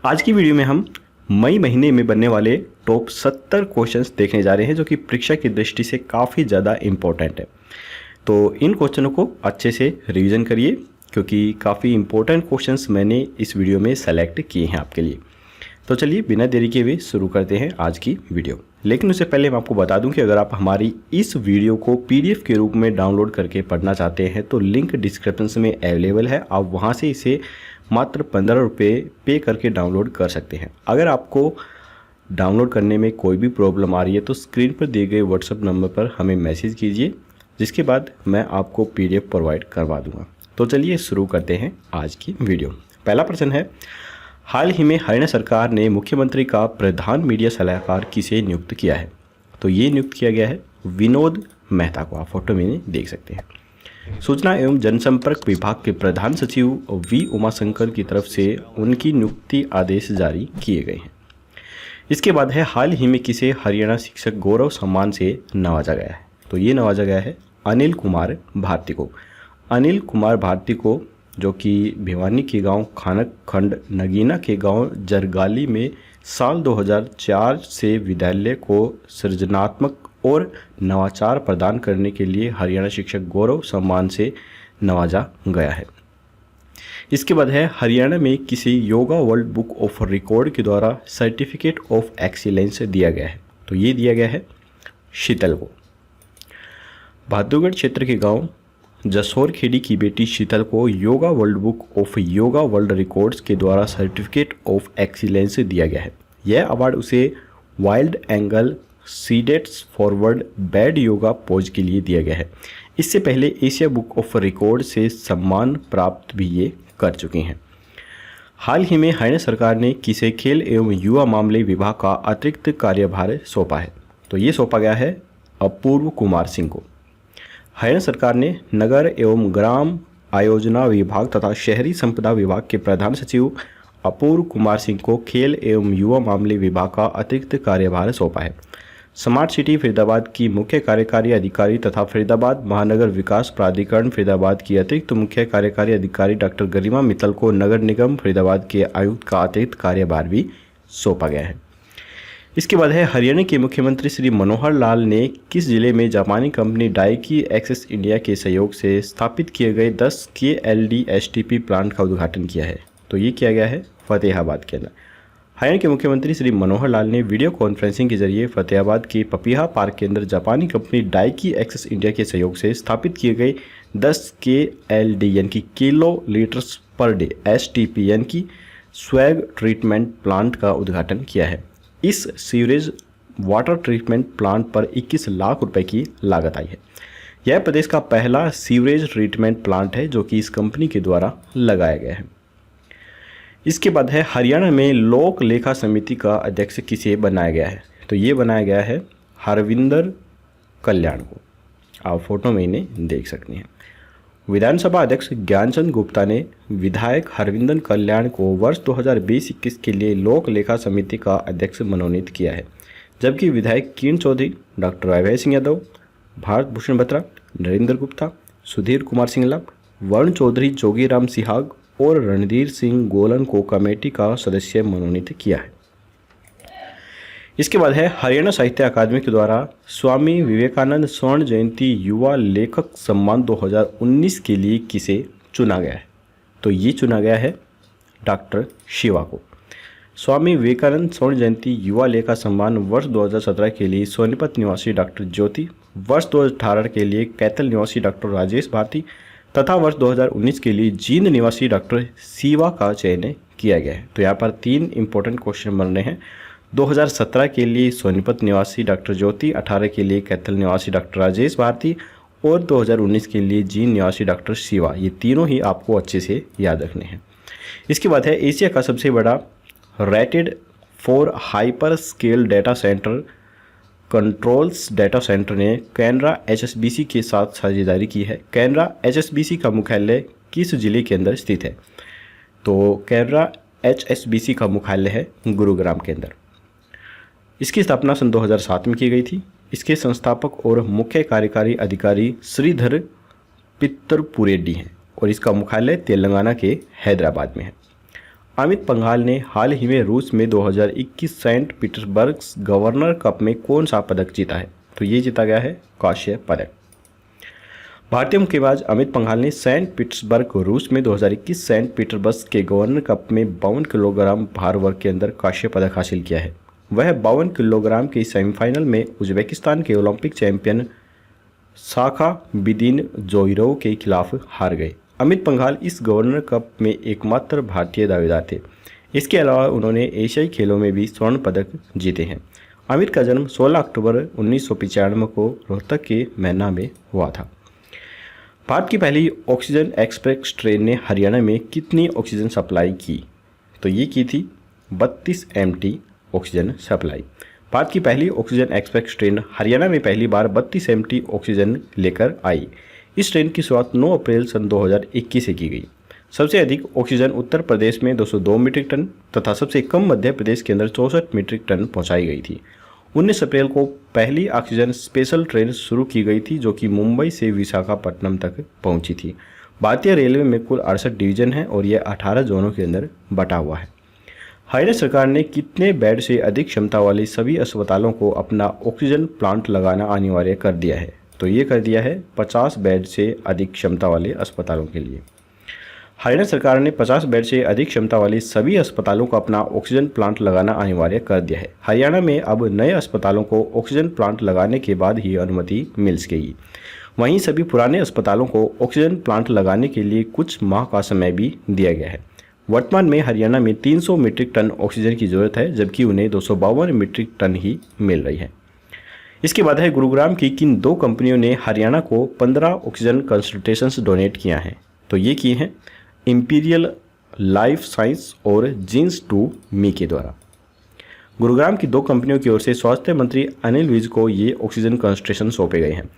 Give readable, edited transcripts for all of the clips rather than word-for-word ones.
आज की वीडियो में हम मई महीने में बनने वाले टॉप 70 क्वेश्चंस देखने जा रहे हैं जो कि परीक्षा की दृष्टि से काफ़ी ज़्यादा इम्पोर्टेंट है। तो इन क्वेश्चनों को अच्छे से रिवीजन करिए क्योंकि काफ़ी इम्पोर्टेंट क्वेश्चंस मैंने इस वीडियो में सेलेक्ट किए हैं आपके लिए। तो चलिए बिना देरी के हुए शुरू करते हैं आज की वीडियो। लेकिन उससे पहले मैं आपको बता दूं कि अगर आप हमारी इस वीडियो को पीडीएफ के रूप में डाउनलोड करके पढ़ना चाहते हैं तो लिंक डिस्क्रिप्शन में अवेलेबल है। आप वहां से इसे मात्र 15 रुपये पे करके डाउनलोड कर सकते हैं। अगर आपको डाउनलोड करने में कोई भी प्रॉब्लम आ रही है तो स्क्रीन पर दिए गए व्हाट्सएप नंबर पर हमें मैसेज कीजिए, जिसके बाद मैं आपको पीडीएफ प्रोवाइड करवा दूँगा। तो चलिए शुरू करते हैं आज की वीडियो। पहला प्रश्न है, हाल ही में हरियाणा सरकार ने मुख्यमंत्री का प्रधान मीडिया सलाहकार किसे नियुक्त किया है? तो ये नियुक्त किया गया है विनोद मेहता को। आप फोटो में देख सकते हैं। सूचना एवं जनसंपर्क विभाग के प्रधान सचिव वी उमाशंकर की तरफ से उनकी नियुक्ति आदेश जारी किए गए हैं। इसके बाद है, हाल ही में किसे हरियाणा शिक्षक गौरव सम्मान से नवाजा गया है? तो ये नवाजा गया है अनिल कुमार भारती को। अनिल कुमार भारती को जो कि भिवानी के गांव खानक खंड नगीना के गांव जरगाली में साल 2004 से विद्यालय को सृजनात्मक और नवाचार प्रदान करने के लिए हरियाणा शिक्षक गौरव सम्मान से नवाजा गया है। इसके बाद है, हरियाणा में किसी yoga world book of record के द्वारा सर्टिफिकेट ऑफ एक्सीलेंस दिया गया है? तो ये दिया गया है शीतल को। बहादुरगढ़ क्षेत्र के गांव जसोर खेड़ी की बेटी शीतल को yoga world book of yoga world records के द्वारा सर्टिफिकेट ऑफ एक्सीलेंस दिया गया है। यह अवार्ड उसे wide angle seated forward bend yoga pose के लिए दिया गया है। इससे पहले एशिया बुक ऑफ रिकॉर्ड से सम्मान प्राप्त भी ये कर चुके हैं। हाल ही में हरियाणा सरकार ने किसे खेल एवं युवा मामले विभाग का अतिरिक्त कार्यभार सौंपा है? तो ये सौंपा गया है अपूर्व कुमार सिंह को। हरियाणा सरकार ने नगर एवं ग्राम आयोजना विभाग तथा शहरी संपदा विभाग के प्रधान सचिव अपूर्व कुमार सिंह को खेल एवं युवा मामले विभाग का अतिरिक्त कार्यभार सौंपा है। स्मार्ट सिटी फरीदाबाद की मुख्य कार्यकारी अधिकारी तथा फरीदाबाद महानगर विकास प्राधिकरण फरीदाबाद की अतिरिक्त मुख्य कार्यकारी अधिकारी डॉक्टर गरिमा मित्तल को नगर निगम फरीदाबाद के आयुक्त का अतिरिक्त कार्यभार भी सौंपा गया है। इसके बाद है, हरियाणा के मुख्यमंत्री श्री मनोहर लाल ने किस जिले में जापानी कंपनी डाइकी एक्सेस इंडिया के सहयोग से स्थापित किए गए 10 KLD-STP प्लांट का उद्घाटन किया है? तो ये किया गया है फतेहाबाद के अंदर। हरियाणा के मुख्यमंत्री श्री मनोहर लाल ने वीडियो कॉन्फ्रेंसिंग के जरिए फतेहाबाद के पपीहा पार्क के अंदर जापानी कंपनी डाइकी एक्सेस इंडिया के सहयोग से स्थापित किए गए 10 KLD यानी कि kilo litres per day STP यानी कि स्वैग ट्रीटमेंट प्लांट का उद्घाटन किया है। इस सीवरेज वाटर ट्रीटमेंट प्लांट पर 21 लाख रुपए की लागत आई है। यह प्रदेश का पहला सीवरेज ट्रीटमेंट प्लांट है जो कि इस कंपनी के द्वारा लगाया गया है। इसके बाद है, हरियाणा में लोक लेखा समिति का अध्यक्ष किसे बनाया गया है? तो ये बनाया गया है हरविंदर कल्याण को। आप फोटो में इन्हें देख सकते हैं। विधानसभा अध्यक्ष ज्ञानचंद गुप्ता ने विधायक हरविंदर कल्याण को वर्ष 2020-21 के लिए लोक लेखा समिति का अध्यक्ष मनोनीत किया है, जबकि विधायक किरण चौधरी, डॉक्टर अभय सिंह यादव, भारत भूषण बत्रा, नरेंद्र गुप्ता, सुधीर कुमार सिंगला, वरुण चौधरी, जोगीराम सिहाग और रणधीर सिंह गोलन को कमेटी का सदस्य मनोनीत किया है। इसके बाद है, हरियाणा साहित्य अकादमी के द्वारा स्वामी विवेकानंद स्वर्ण जयंती युवा लेखक सम्मान 2019 के लिए किसे चुना गया है? तो ये चुना गया है डॉक्टर शिवा को। स्वामी विवेकानंद स्वर्ण जयंती युवा लेखक सम्मान वर्ष 2017 के लिए सोनीपत निवासी डॉक्टर ज्योति, वर्ष 2018 के लिए कैथल निवासी डॉक्टर राजेश भारती तथा वर्ष 2019 के लिए जींद निवासी डॉक्टर शिवा का चयन किया गया है। तो यहाँ पर 3 इंपॉर्टेंट क्वेश्चन बन रहे हैं। 2017 के लिए सोनीपत निवासी डॉक्टर ज्योति, 18 के लिए कैथल निवासी डॉक्टर राजेश भारती और 2019 के लिए जींद निवासी डॉक्टर शिवा। ये तीनों ही आपको अच्छे से याद रखने हैं। इसके बाद है, एशिया का सबसे बड़ा rated for hyper scale data centre controls data centre ने कैनरा HSBC के साथ साझेदारी की है। कैनरा HSBC का मुख्यालय किस जिले के अंदर स्थित है? तो कैनरा HSBC का मुख्यालय है गुरुग्राम के अंदर। इसकी स्थापना सन 2007 में की गई थी। इसके संस्थापक और मुख्य कार्यकारी अधिकारी श्रीधर पित्तरपुरेड्डी हैं और इसका मुख्यालय तेलंगाना के हैदराबाद में है। अमित पंघाल ने हाल ही में रूस में 2021 सेंट पीटर्सबर्ग गवर्नर कप में कौन सा पदक जीता है? तो ये जीता गया है कांस्य पदक। भारतीय मुक्केबाज अमित पंघाल ने सेंट पीटर्सबर्ग रूस में 2021 सेंट पीटर्सबर्ग के गवर्नर कप में 52 किलोग्राम भार वर्ग के अंदर कांस्य पदक हासिल किया है। वह 52 किलोग्राम के सेमीफाइनल में उज्बेकिस्तान के ओलंपिक चैंपियन साखा बिदिन जोइरोव के खिलाफ हार गए। अमित पंघाल इस गवर्नर कप में एकमात्र भारतीय दावेदार थे। इसके अलावा उन्होंने एशियाई खेलों में भी स्वर्ण पदक जीते हैं। अमित का जन्म 16 अक्टूबर 1995 को रोहतक के मैना में हुआ था। भारत की पहली ऑक्सीजन एक्सप्रेस ट्रेन ने हरियाणा में कितनी ऑक्सीजन सप्लाई की? तो ये की थी 32 MT ऑक्सीजन सप्लाई। भारत की पहली ऑक्सीजन एक्सप्रेस ट्रेन हरियाणा में पहली बार 32 MT ऑक्सीजन लेकर आई। इस ट्रेन की शुरुआत 9 अप्रैल सन 2021 से की गई। सबसे अधिक ऑक्सीजन उत्तर प्रदेश में 202 मीट्रिक टन तथा सबसे कम मध्य प्रदेश के अंदर 64 मीट्रिक टन पहुंचाई गई थी। 19 अप्रैल को पहली ऑक्सीजन स्पेशल ट्रेन शुरू की गई थी जो कि मुंबई से विशाखापट्टनम तक पहुंची थी। भारतीय रेलवे में कुल 68 डिवीजन हैं और यह 18 जोनों के अंदर बटा हुआ है। हरियाणा सरकार ने कितने बेड से अधिक क्षमता वाले सभी अस्पतालों को अपना ऑक्सीजन प्लांट लगाना अनिवार्य कर दिया है? तो ये कर दिया है 50 बेड से अधिक क्षमता वाले अस्पतालों के लिए। हरियाणा सरकार ने 50 बेड से अधिक क्षमता वाले सभी अस्पतालों को अपना ऑक्सीजन प्लांट लगाना अनिवार्य कर दिया है। हरियाणा में अब नए अस्पतालों को ऑक्सीजन प्लांट लगाने के बाद ही अनुमति मिल सकेगी। वहीं सभी पुराने अस्पतालों को ऑक्सीजन प्लांट लगाने के लिए कुछ माह का समय भी दिया गया है। वर्तमान में हरियाणा में 300 मीट्रिक टन ऑक्सीजन की जरूरत है, जबकि उन्हें 252 मीट्रिक टन ही मिल रही है। इसके बाद है गुरुग्राम की किन 2 कंपनियों ने हरियाणा को 15 ऑक्सीजन कंसंट्रेशंस डोनेट किया है? तो ये किए हैं इंपीरियल लाइफ साइंस और जीन्स टू मी के द्वारा। गुरुग्राम की 2 कंपनियों की ओर से स्वास्थ्य मंत्री अनिल विज को ये ऑक्सीजन कंसंट्रेशन सौंपे गए हैं।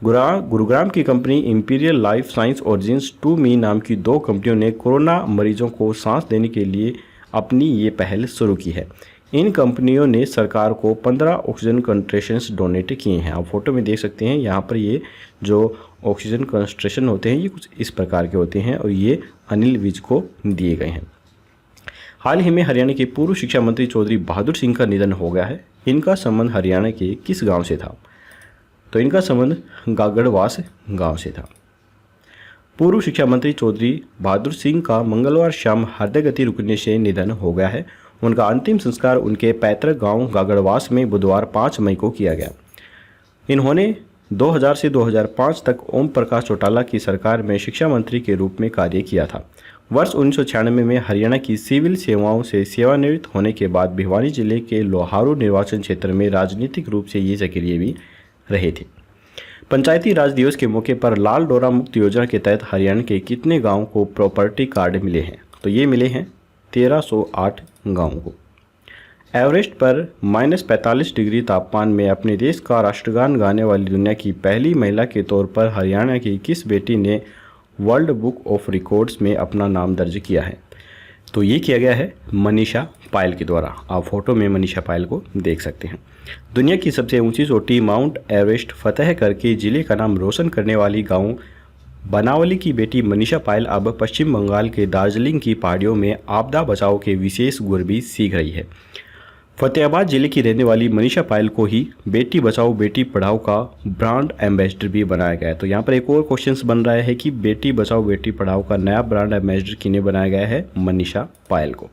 गुरुग्राम की कंपनी इंपीरियल लाइफ साइंस और जीन्स टू मी नाम की 2 कंपनियों ने कोरोना मरीजों को सांस देने के लिए अपनी ये पहल शुरू की है। इन कंपनियों ने सरकार को 15 ऑक्सीजन कंसंट्रेशंस डोनेट किए हैं। आप फोटो में देख सकते हैं, यहाँ पर ये जो ऑक्सीजन कंसंट्रेशन होते हैं ये कुछ इस प्रकार के होते हैं और ये अनिल विज को दिए गए हैं। हाल ही में हरियाणा के पूर्व शिक्षा मंत्री चौधरी बहादुर सिंह का निधन हो गया है। इनका संबंध हरियाणा के किस गांव से था? तो इनका संबंध गागड़वास गांव से था। पूर्व शिक्षा मंत्री चौधरी बहादुर सिंह का मंगलवार शाम हृदय गति रुकने से निधन हो गया है। उनका अंतिम संस्कार उनके पैतृक गांव गागड़वास में बुधवार 5 मई को किया गया। इन्होंने 2000 से 2005 तक ओम प्रकाश चौटाला की सरकार में शिक्षा मंत्री के रूप में कार्य किया था। वर्ष 1996 में हरियाणा की सिविल सेवाओं से सेवानिवृत्त होने के बाद भिवानी जिले के लोहारू निर्वाचन क्षेत्र में राजनीतिक रूप से ये सक्रिय भी रहे थे। पंचायती राज दिवस के मौके पर लाल डोरा मुक्त योजना के तहत हरियाणा के कितने गाँव को प्रॉपर्टी कार्ड मिले हैं? तो ये मिले हैं 1308 गाँवों को। एवरेस्ट पर -45 डिग्री तापमान में अपने देश का राष्ट्रगान गाने वाली दुनिया की पहली महिला के तौर पर हरियाणा की किस बेटी ने वर्ल्ड बुक ऑफ रिकॉर्ड्स में अपना नाम दर्ज किया है? तो ये किया गया है मनीषा पायल के द्वारा। आप फोटो में मनीषा पायल को देख सकते हैं। दुनिया की सबसे ऊंची चोटी माउंट एवरेस्ट फतह करके जिले का नाम रोशन करने वाली गाँव बनावली की बेटी मनीषा पायल अब पश्चिम बंगाल के दार्जिलिंग की पहाड़ियों में आपदा बचाव के विशेष गुर भी सीख रही है। फतेहाबाद जिले की रहने वाली मनीषा पायल को ही बेटी बचाओ बेटी पढ़ाओ का ब्रांड एम्बेसडर भी बनाया गया है। तो यहाँ पर एक और क्वेश्चन बन रहा है कि बेटी बचाओ बेटी पढ़ाओ का नया ब्रांड एम्बेसडर किन्हें बनाया गया है? मनीषा पायल को।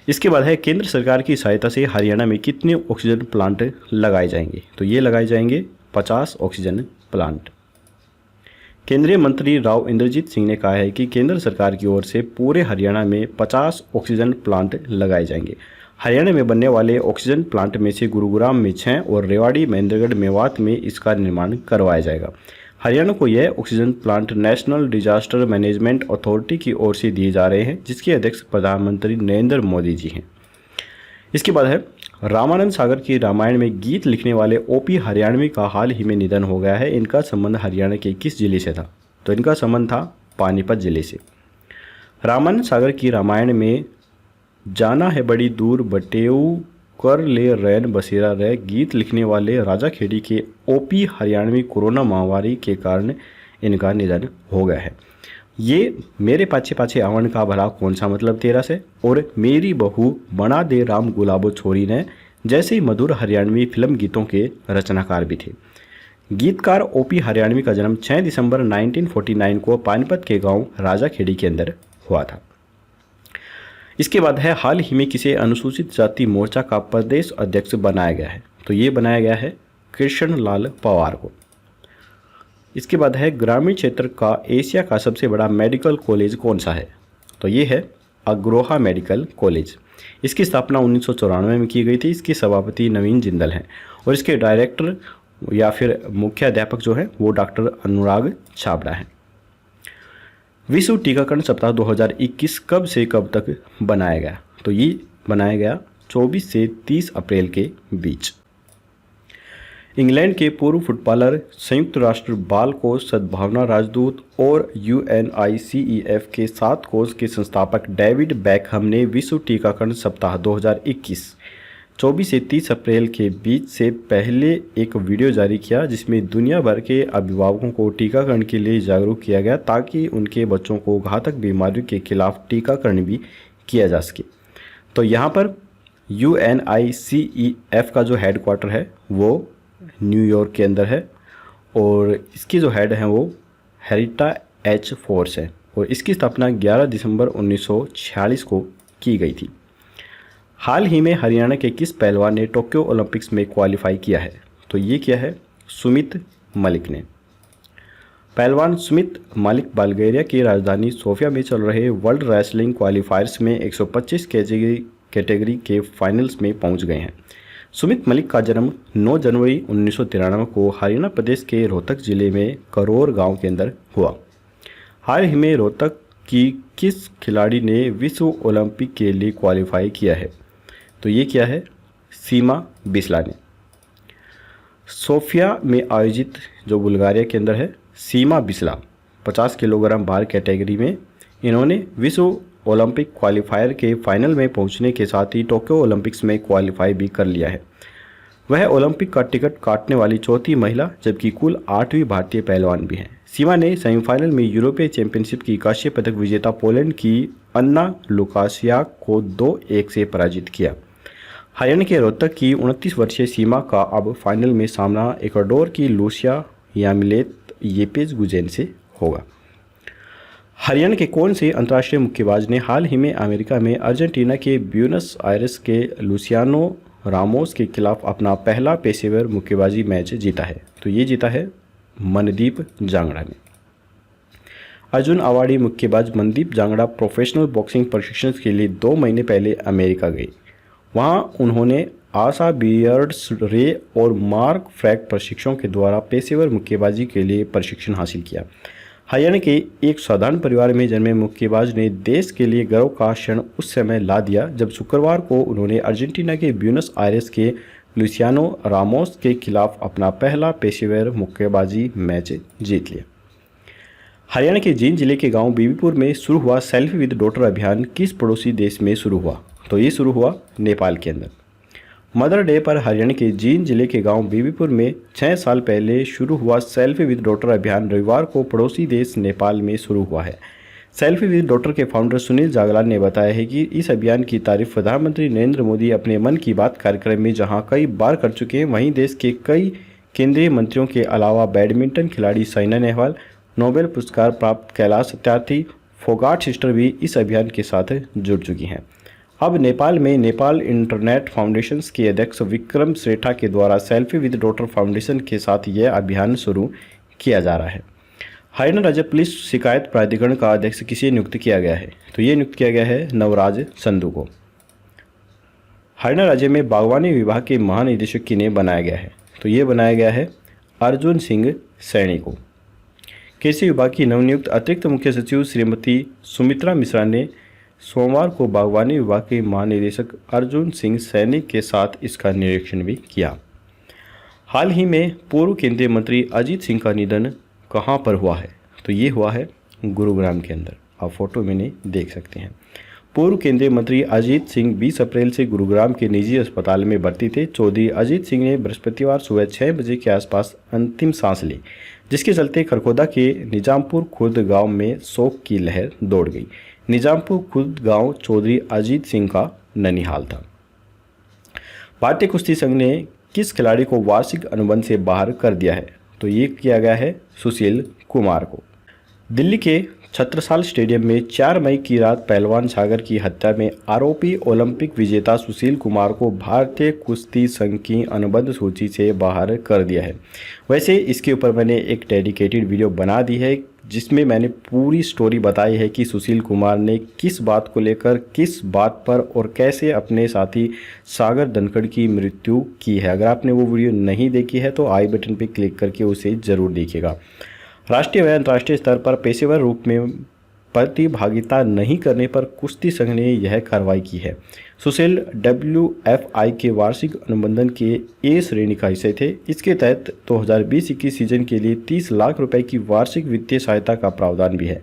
इसके बाद है केंद्र सरकार की सहायता से हरियाणा में कितने ऑक्सीजन प्लांट लगाए जाएंगे? तो ये लगाए जाएंगे 50 ऑक्सीजन प्लांट। केंद्रीय मंत्री राव इंद्रजीत सिंह ने कहा है कि केंद्र सरकार की ओर से पूरे हरियाणा में 50 ऑक्सीजन प्लांट लगाए जाएंगे। हरियाणा में बनने वाले ऑक्सीजन प्लांट में से गुरुग्राम में 6 और रेवाड़ी महेंद्रगढ़ मेवात में इसका निर्माण करवाया जाएगा। हरियाणा को यह oxygen plant national disaster management authority की ओर से दिए जा रहे हैं, जिसके अध्यक्ष प्रधानमंत्री नरेंद्र मोदी जी हैं। इसके बाद है रामानंद सागर की रामायण में गीत लिखने वाले ओपी हरियाणवी का हाल ही में निधन हो गया है। इनका संबंध हरियाणा के किस जिले से था? तो इनका संबंध था पानीपत जिले से। रामानंद सागर की रामायण में जाना है बड़ी दूर बटेऊ कर ले रैन बसेरा रह गीत लिखने वाले राजा खेड़ी के ओपी हरियाणवी कोरोना महामारी के कारण इनका निधन हो गया है। ये मेरे पाछे पाछे आवन का भला कौन सा मतलब तेरा से और मेरी बहू बना दे राम गुलाबो छोरी ने जैसे मधुर हरियाणवी फिल्म गीतों के रचनाकार भी थे। गीतकार ओपी हरियाणवी का जन्म 6 दिसंबर 1949 को पानीपत के गांव राजाखेड़ी के अंदर हुआ था। इसके बाद है हाल ही में किसे अनुसूचित जाति मोर्चा का प्रदेश अध्यक्ष बनाया गया है, तो ये बनाया गया है कृष्ण लाल पवार को। इसके बाद है ग्रामीण क्षेत्र का एशिया का सबसे बड़ा मेडिकल कॉलेज कौन सा है, तो ये है अग्रोहा मेडिकल कॉलेज। इसकी स्थापना 1994 में की गई थी। इसके सभापति नवीन जिंदल हैं और इसके डायरेक्टर या फिर मुख्य अध्यापक जो है वो डॉक्टर अनुराग छाबड़ा हैं। विश्व टीकाकरण सप्ताह 2021 कब से कब तक बनाया गया, तो ये बनाया गया 24 से 30 अप्रैल के बीच। इंग्लैंड के पूर्व फुटबॉलर, संयुक्त राष्ट्र बाल कोष सद्भावना राजदूत और UNICEF के 7 कोष के संस्थापक डेविड बेकहम ने विश्व टीकाकरण सप्ताह 2021 24 से 30 अप्रैल के बीच से पहले एक वीडियो जारी किया जिसमें दुनिया भर के अभिभावकों को टीकाकरण के लिए जागरूक किया गया ताकि उनके बच्चों को घातक बीमारियों के खिलाफ टीकाकरण भी किया जा सके। तो यहाँ पर UNICEF का जो हेडक्वार्टर है वो न्यूयॉर्क के अंदर है और इसकी जो हेड हैं वो हेरिटा एच फोर्स है और इसकी स्थापना 11 दिसंबर 1946 को की गई थी। हाल ही में हरियाणा के किस पहलवान ने टोक्यो ओलंपिक्स में क्वालिफाई किया है, तो ये किया है सुमित मलिक ने। पहलवान सुमित मलिक बल्गेरिया की राजधानी सोफिया में चल रहे वर्ल्ड रेसलिंग क्वालिफायर्स में 125 कैटेगरी के फाइनल्स में पहुंच गए हैं। सुमित मलिक का जन्म 9 जनवरी 1993 को हरियाणा प्रदेश के रोहतक जिले में करोर गांव के अंदर हुआ। हाल ही में रोहतक की किस खिलाड़ी ने विश्व ओलंपिक के लिए क्वालिफाई किया है, तो ये क्या है सीमा बिस्ला ने। सोफिया में आयोजित जो बुल्गारिया के अंदर है सीमा बिस्ला 50 किलोग्राम भार कैटेगरी में इन्होंने विश्व ओलंपिक क्वालिफायर के फाइनल में पहुंचने के साथ ही टोक्यो ओलंपिक्स में क्वालिफाई भी कर लिया है। वह ओलंपिक का टिकट काटने वाली चौथी महिला जबकि कुल 8वीं भारतीय पहलवान भी हैं। सीमा ने सेमीफाइनल में यूरोपीय चैंपियनशिप की कांस्य पदक विजेता पोलैंड की अन्ना लुकासियाक को 2-1 से पराजित किया। हरियाणा के रोहतक की 29 वर्षीय सीमा का अब फाइनल में सामना इक्वाडोर की लूसिया यामिलेत येपेज गुजेन से होगा। हरियाणा के कौन से अंतर्राष्ट्रीय मुक्केबाज ने हाल ही में अमेरिका में अर्जेंटीना के ब्यूनस आयर्स के लुसियानो रामोस के खिलाफ अपना पहला पेशेवर मुक्केबाजी मैच जीता है, तो ये जीता है मनदीप जांगड़ा ने। अर्जुन अवार्डी मुक्केबाज मनदीप जांगड़ा प्रोफेशनल बॉक्सिंग प्रशिक्षण के लिए 2 महीने पहले अमेरिका गए। वहां उन्होंने आशा बियर्ड्स रे और मार्क फ्रैक प्रशिक्षकों के द्वारा पेशेवर मुक्केबाजी के लिए प्रशिक्षण हासिल किया। हरियाणा के एक साधारण परिवार में जन्मे मुक्केबाज ने देश के लिए गर्व का क्षण उस समय ला दिया जब शुक्रवार को उन्होंने अर्जेंटीना के ब्यूनस आयर्स के लुसियानो रामोस के खिलाफ अपना पहला पेशेवर मुक्केबाजी मैच जीत लिया। हरियाणा के जींद जिले के गांव बीबीपुर में शुरू हुआ सेल्फी विद डॉटर अभियान किस पड़ोसी देश में शुरू हुआ, तो ये शुरू हुआ नेपाल के अंदर। मदर डे पर हरियाणा के जींद जिले के गांव बीबीपुर में 6 साल पहले शुरू हुआ सेल्फी विद डॉटर अभियान रविवार को पड़ोसी देश नेपाल में शुरू हुआ है। सेल्फी विद डॉटर के फाउंडर सुनील जागलान ने बताया है कि इस अभियान की तारीफ प्रधानमंत्री नरेंद्र मोदी अपने मन की बात कार्यक्रम में जहां कई बार कर चुके हैं, वहीं देश के कई केंद्रीय मंत्रियों के अलावा बैडमिंटन खिलाड़ी साइना नेहवाल, नोबेल पुरस्कार प्राप्त कैलाश सत्यार्थी, फोगाट सिस्टर भी इस अभियान के साथ जुड़ चुकी हैं। अब नेपाल में नेपाल इंटरनेट फाउंडेशन के अध्यक्ष विक्रम श्रेठा के द्वारा सेल्फी विद डॉटर फाउंडेशन के साथ यह अभियान शुरू किया जा रहा है। हरियाणा राज्य पुलिस शिकायत प्राधिकरण का अध्यक्ष किसे नियुक्त किया गया है, तो ये नियुक्त किया गया है नवराज संधू को। हरियाणा राज्य में बागवानी विभाग के महानिदेशक किन्हें बनाया गया है, तो ये बनाया गया है अर्जुन सिंह सैनी को। कृषि विभाग की नवनियुक्त अतिरिक्त मुख्य सचिव श्रीमती सुमित्रा मिश्रा ने सोमवार को बागवानी विभाग के महानिदेशक अर्जुन सिंह सैनी के साथ इसका निरीक्षण भी किया। हाल ही में पूर्व केंद्रीय मंत्री अजीत सिंह का निधन कहां पर हुआ है, तो ये हुआ है गुरुग्राम के अंदर। आप फोटो में नहीं देख सकते हैं। पूर्व केंद्रीय मंत्री अजीत सिंह 20 अप्रैल से गुरुग्राम के निजी अस्पताल में भर्ती थे। चौधरी अजीत सिंह ने बृहस्पतिवार सुबह 6 बजे के आसपास अंतिम सांस ली, जिसके चलते खरखोदा के निजामपुर खुर्द गांव में शोक की लहर दौड़ गई। निजामपुर खुर्द गांव चौधरी अजीत सिंह का ननिहाल था। भारतीय कुश्ती संघ ने किस खिलाड़ी को वार्षिक अनुबंध से बाहर कर दिया है? तो ये किया गया है सुशील कुमार को। दिल्ली के छत्रसाल स्टेडियम में 4 मई की रात पहलवान सागर की हत्या में आरोपी ओलंपिक विजेता सुशील कुमार को भारतीय कुश्ती संघ की अनुबंध सूची से बाहर कर दिया है। वैसे इसके ऊपर मैंने एक डेडिकेटेड वीडियो बना दी है जिसमें मैंने पूरी स्टोरी बताई है कि सुशील कुमार ने किस बात को लेकर, किस बात पर और कैसे अपने साथी सागर धनखड़ की मृत्यु की है। अगर आपने वो वीडियो नहीं देखी है तो आई बटन पर क्लिक करके उसे ज़रूर देखिएगा। राष्ट्रीय व अंतर्राष्ट्रीय स्तर पर पेशेवर रूप में प्रतिभागिता नहीं करने पर कुश्ती संघ ने यह कार्रवाई की है। सुशील WFI के वार्षिक अनुबंधन के ए श्रेणी का हिस्से थे। इसके तहत 2020-21 सीजन के लिए 30 लाख रुपए की वार्षिक वित्तीय सहायता का प्रावधान भी है।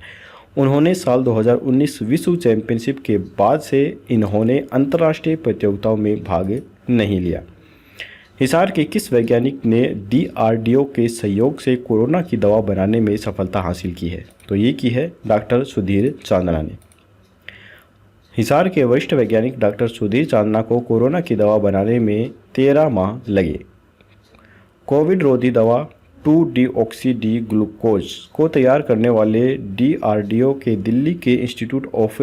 उन्होंने साल 2019 विश्व चैंपियनशिप के बाद से इन्होंने अंतर्राष्ट्रीय प्रतियोगिताओं में भाग नहीं लिया। हिसार के किस वैज्ञानिक ने DRDO के सहयोग से कोरोना की दवा बनाने में सफलता हासिल की है? तो ये की है डॉक्टर सुधीर चांदना ने। हिसार के वरिष्ठ वैज्ञानिक डॉक्टर सुधीर चांदना को कोरोना की दवा बनाने में 13 माह लगे। कोविड रोधी दवा 2-deoxy-D ग्लूकोज को तैयार करने वाले DRDO के दिल्ली के institute of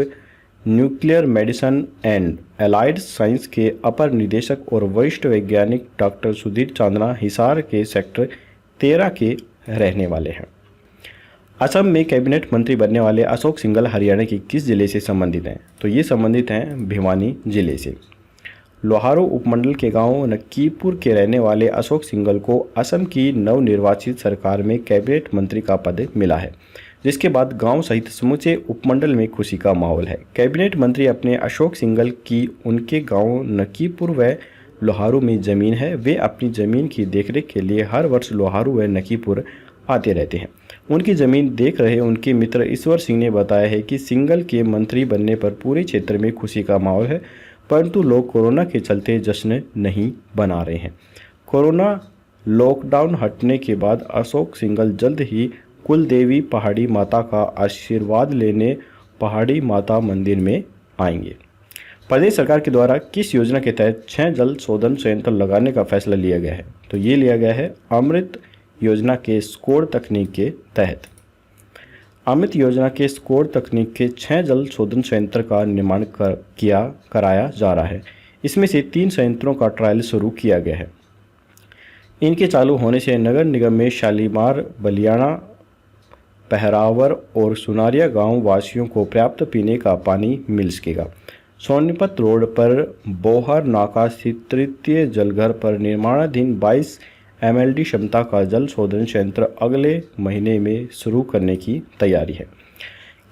nuclear medicine and allied science के अपर निदेशक और वरिष्ठ वैज्ञानिक डॉक्टर सुधीर चांदना हिसार के सेक्टर 13 के रहने वाले हैं। असम में कैबिनेट मंत्री बनने वाले अशोक सिंघल हरियाणा के किस जिले से संबंधित हैं? तो ये संबंधित हैं भिवानी जिले से। लोहारू उपमंडल के गांव नक्कीपुर के रहने वाले अशोक सिंघल को असम की नवनिर्वाचित सरकार में कैबिनेट मंत्री का पद मिला है, जिसके बाद गांव सहित समूचे उपमंडल में खुशी का माहौल है। कैबिनेट मंत्री अपने अशोक सिंघल की उनके गांव नक्कीपुर व लोहारू में ज़मीन है। वे अपनी ज़मीन की देखरेख के लिए हर वर्ष लोहारू व नक्कीपुर आते रहते हैं। उनकी ज़मीन देख रहे उनके मित्र ईश्वर सिंह ने बताया है कि सिंघल के मंत्री बनने पर पूरे क्षेत्र में खुशी का माहौल है, परंतु लोग कोरोना के चलते जश्न नहीं बना रहे हैं। कोरोना लॉकडाउन हटने के बाद अशोक सिंघल जल्द ही कुलदेवी पहाड़ी माता का आशीर्वाद लेने पहाड़ी माता मंदिर में आएंगे। प्रदेश सरकार के द्वारा किस योजना के तहत 6 जल शोधन संयंत्र लगाने का फैसला लिया गया है? तो ये लिया गया है अमृत योजना के स्कोर तकनीक के तहत। अमृत योजना के स्कोर तकनीक के 6 जल शोधन संयंत्र का निर्माण कराया जा रहा है। इसमें से 3 संयंत्रों का ट्रायल शुरू किया गया है। इनके चालू होने से नगर निगम में शालीमार, बलियाना, पहरावर और सुनारिया गांव वासियों को पर्याप्त पीने का पानी मिल सकेगा। सोनीपत रोड पर बोहर नाका स्थित तृतीय जलघर पर निर्माणाधीन 22 MLD क्षमता का जल शोधन संयंत्र अगले महीने में शुरू करने की तैयारी है।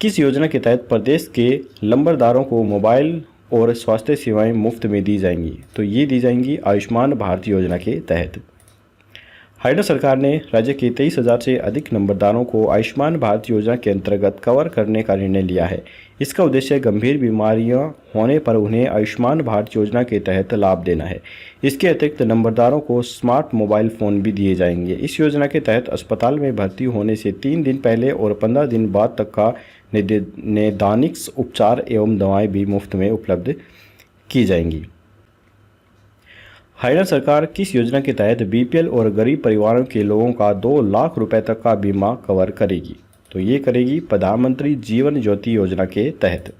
किस योजना के तहत प्रदेश के लंबरदारों को मोबाइल और स्वास्थ्य सेवाएं मुफ्त में दी जाएंगी? तो ये दी जाएंगी आयुष्मान भारत योजना के तहत। हरियाणा सरकार ने राज्य के 23,000 से अधिक नंबरदारों को आयुष्मान भारत योजना के अंतर्गत कवर करने का निर्णय लिया है। इसका उद्देश्य गंभीर बीमारियां होने पर उन्हें आयुष्मान भारत योजना के तहत लाभ देना है। इसके अतिरिक्त नंबरदारों को स्मार्ट मोबाइल फ़ोन भी दिए जाएंगे। इस योजना के तहत अस्पताल में भर्ती होने से 3 दिन पहले और 15 दिन बाद तक का नैदानिक उपचार एवं दवाएँ भी मुफ्त में उपलब्ध की जाएंगी। हरियाणा सरकार किस योजना के तहत BPL और गरीब परिवारों के लोगों का 2 लाख रुपए तक का बीमा कवर करेगी? तो ये करेगी प्रधानमंत्री जीवन ज्योति योजना के तहत।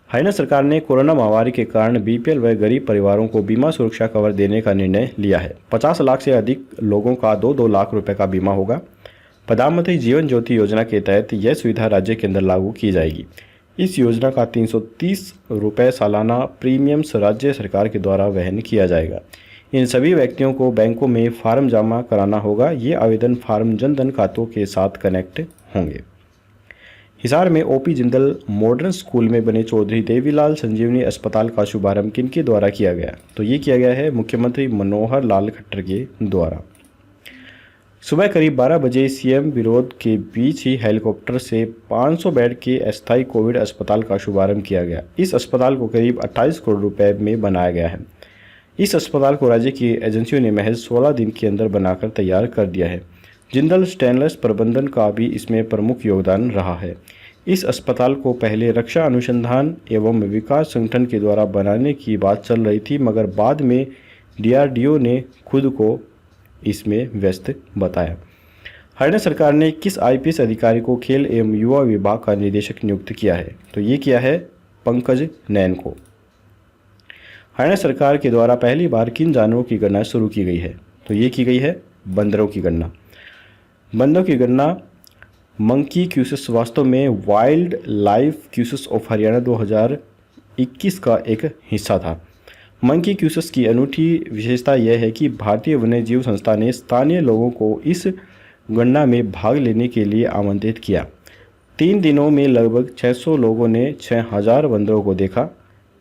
हरियाणा सरकार ने कोरोना महामारी के कारण BPL व गरीब परिवारों को बीमा सुरक्षा कवर देने का निर्णय लिया है। 50 लाख से अधिक लोगों का 2-2 लाख रुपए का बीमा होगा। प्रधानमंत्री जीवन ज्योति योजना के तहत यह सुविधा राज्य के अंदर लागू की जाएगी। इस योजना का 330 रुपये सालाना प्रीमियम्स राज्य सरकार के द्वारा वहन किया जाएगा। इन सभी व्यक्तियों को बैंकों में फार्म जमा कराना होगा। ये आवेदन फार्म जनधन खातों के साथ कनेक्ट होंगे। हिसार में OP जिंदल मॉडर्न स्कूल में बने चौधरी देवीलाल संजीवनी अस्पताल का शुभारंभ किनके द्वारा किया गया? तो ये किया गया है मुख्यमंत्री मनोहर लाल खट्टर के द्वारा। सुबह करीब 12 बजे CM विरोध के बीच ही हेलीकॉप्टर से 500 बेड के अस्थायी कोविड अस्पताल का शुभारंभ किया गया। इस अस्पताल को करीब 28 करोड़ रुपए में बनाया गया है। इस अस्पताल को राज्य की एजेंसियों ने महज 16 दिन के अंदर बनाकर तैयार कर दिया है। जिंदल स्टेनलेस प्रबंधन का भी इसमें प्रमुख योगदान रहा है। इस अस्पताल को पहले रक्षा अनुसंधान एवं विकास संगठन के द्वारा बनाने की बात चल रही थी, मगर बाद में DRDO ने खुद को इसमें व्यस्त बताया। हरियाणा सरकार ने किस IPS अधिकारी को खेल एवं युवा विभाग का निदेशक नियुक्त किया है? तो ये किया है पंकज नैन को। हरियाणा सरकार के द्वारा पहली बार किन जानवरों की गणना शुरू की गई है? तो ये की गई है बंदरों की गणना। बंदरों की गणना मंकी क्यूसेस वास्तव में वाइल्ड लाइफ क्यूसेस ऑफ हरियाणा 2021 का एक हिस्सा था। मंकी क्यूसेस की अनूठी विशेषता यह है कि भारतीय वन्य जीव संस्था ने स्थानीय लोगों को इस गणना में भाग लेने के लिए आमंत्रित किया। 3 दिनों में लगभग 600 लोगों ने 6000 बंदरों को देखा।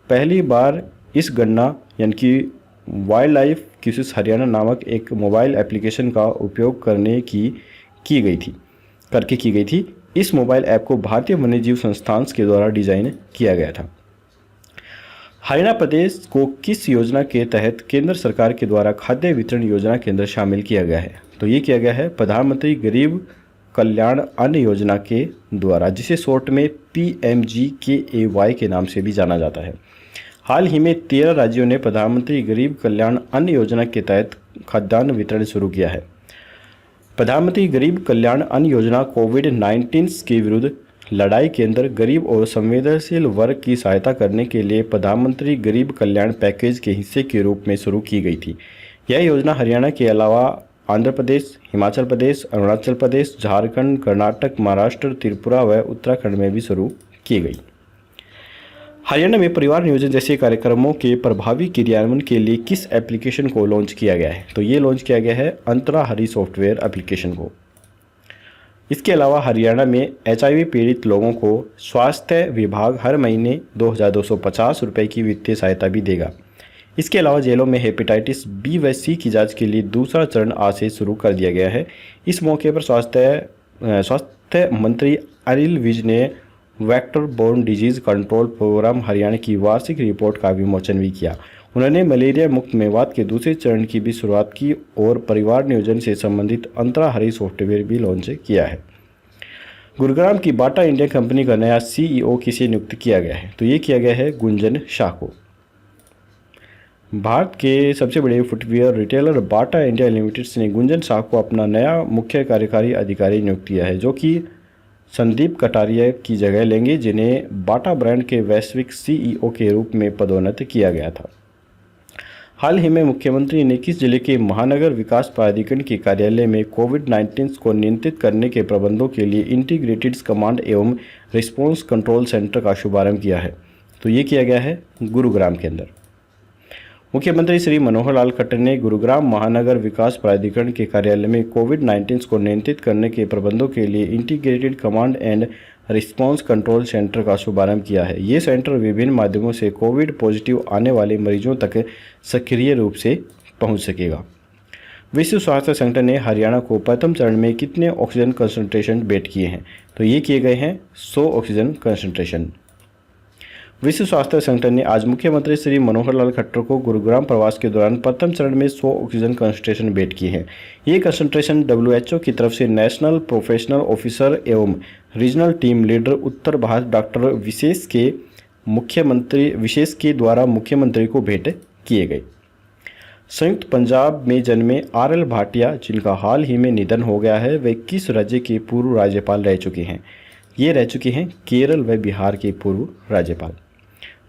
पहली बार इस गणना यानी कि वाइल्ड लाइफ क्यूसेस हरियाणा नामक एक मोबाइल एप्लीकेशन का उपयोग की गई थी। इस मोबाइल ऐप को भारतीय वन्यजीव संस्थान के द्वारा डिजाइन किया गया था। हरियाणा प्रदेश को किस योजना के तहत केंद्र सरकार के द्वारा खाद्य वितरण योजना के अंदर शामिल किया गया है? तो ये किया गया है प्रधानमंत्री गरीब कल्याण अन्न योजना के द्वारा, जिसे शॉर्ट में PMGKAY के नाम से भी जाना जाता है। हाल ही में 13 राज्यों ने प्रधानमंत्री गरीब कल्याण अन्न योजना के तहत खाद्यान्न वितरण शुरू किया है। प्रधानमंत्री गरीब कल्याण अन्न योजना कोविड-19 के विरुद्ध लड़ाई के अंदर गरीब और संवेदनशील वर्ग की सहायता करने के लिए प्रधानमंत्री गरीब कल्याण पैकेज के हिस्से के रूप में शुरू की गई थी। यह योजना हरियाणा के अलावा आंध्र प्रदेश, हिमाचल प्रदेश, अरुणाचल प्रदेश, झारखंड, कर्नाटक, महाराष्ट्र, त्रिपुरा व उत्तराखंड में भी शुरू की गई। हरियाणा में परिवार नियोजन जैसे कार्यक्रमों के प्रभावी क्रियान्वयन के लिए किस एप्लीकेशन को लॉन्च किया गया है? तो ये लॉन्च किया गया है अंतरा हरि सॉफ्टवेयर एप्लीकेशन को। इसके अलावा हरियाणा में HIV पीड़ित लोगों को स्वास्थ्य विभाग हर महीने 2250 रुपये की वित्तीय सहायता भी देगा। इसके अलावा जेलों में हेपेटाइटिस B व C की जांच के लिए दूसरा चरण आज से शुरू कर दिया गया है। इस मौके पर स्वास्थ्य मंत्री अनिल विज ने vector borne disease control program Haryana की वार्षिक रिपोर्ट का विमोचन भी किया। उन्होंने मलेरिया मुक्त मेवात के दूसरे चरण की भी शुरुआत की और परिवार नियोजन से संबंधित अंतरा हरि सॉफ्टवेयर भी लॉन्च किया है। गुरुग्राम की बाटा इंडिया कंपनी का नया CEO किसे नियुक्त किया गया है? तो ये किया गया है गुंजन शाह को। भारत के सबसे बड़े footwear retailer Bata India limited ने गुंजन शाह को अपना नया मुख्य कार्यकारी अधिकारी नियुक्त किया है, जो कि संदीप कटारिया की जगह लेंगे, जिन्हें बाटा ब्रांड के वैश्विक CEO के रूप में पदोन्नत किया गया था। हाल ही में मुख्यमंत्री ने किस जिले के महानगर विकास प्राधिकरण के कार्यालय में कोविड-19 को नियंत्रित करने के प्रबंधों के लिए इंटीग्रेटेड कमांड एवं रिस्पांस कंट्रोल सेंटर का शुभारंभ किया है? तो ये किया गया है गुरुग्राम के अंदर। मुख्यमंत्री श्री मनोहर लाल खट्टर ने गुरुग्राम महानगर विकास प्राधिकरण के कार्यालय में कोविड-19 को नियंत्रित करने के प्रबंधों के लिए integrated command and response control centre का शुभारंभ किया है। ये सेंटर विभिन्न माध्यमों से कोविड पॉजिटिव आने वाले मरीजों तक सक्रिय रूप से पहुंच सकेगा। विश्व स्वास्थ्य संगठन ने हरियाणा को प्रथम चरण में कितने ऑक्सीजन कंसंट्रेशन भेंट किए हैं? तो ये किए गए हैं 100 ऑक्सीजन कंसंट्रेशन। विश्व स्वास्थ्य संगठन ने आज मुख्यमंत्री श्री मनोहर लाल खट्टर को गुरुग्राम प्रवास के दौरान प्रथम चरण में 100 ऑक्सीजन कंसंट्रेशन भेंट किए हैं। ये कंसंट्रेशन WHO की तरफ से नेशनल प्रोफेशनल ऑफिसर एवं रीजनल टीम लीडर उत्तर भारत डॉक्टर विशेष के द्वारा मुख्यमंत्री को भेंट किए गए। संयुक्त पंजाब में जन्मे RL भाटिया, जिनका हाल ही में निधन हो गया है, वे किस राज्य के पूर्व राज्यपाल रह चुके हैं? ये रह चुके हैं केरल व बिहार के पूर्व राज्यपाल।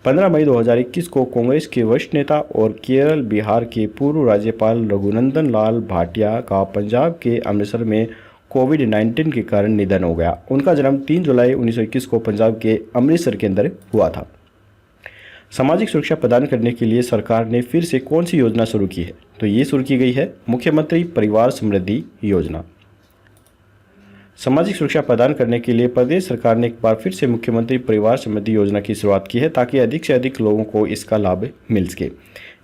15 मई 2021 को कांग्रेस के वरिष्ठ नेता और केरल बिहार के पूर्व राज्यपाल रघुनंदन लाल भाटिया का पंजाब के अमृतसर में कोविड-19 के कारण निधन हो गया। उनका जन्म 3 जुलाई 1921 को पंजाब के अमृतसर के अंदर हुआ था। सामाजिक सुरक्षा प्रदान करने के लिए सरकार ने फिर से कौन सी योजना शुरू की है? तो ये शुरू की गई है मुख्यमंत्री परिवार समृद्धि योजना। सामाजिक सुरक्षा प्रदान करने के लिए प्रदेश सरकार ने एक बार फिर से मुख्यमंत्री परिवार समृद्धि योजना की शुरुआत की है, ताकि अधिक से अधिक लोगों को इसका लाभ मिल सके।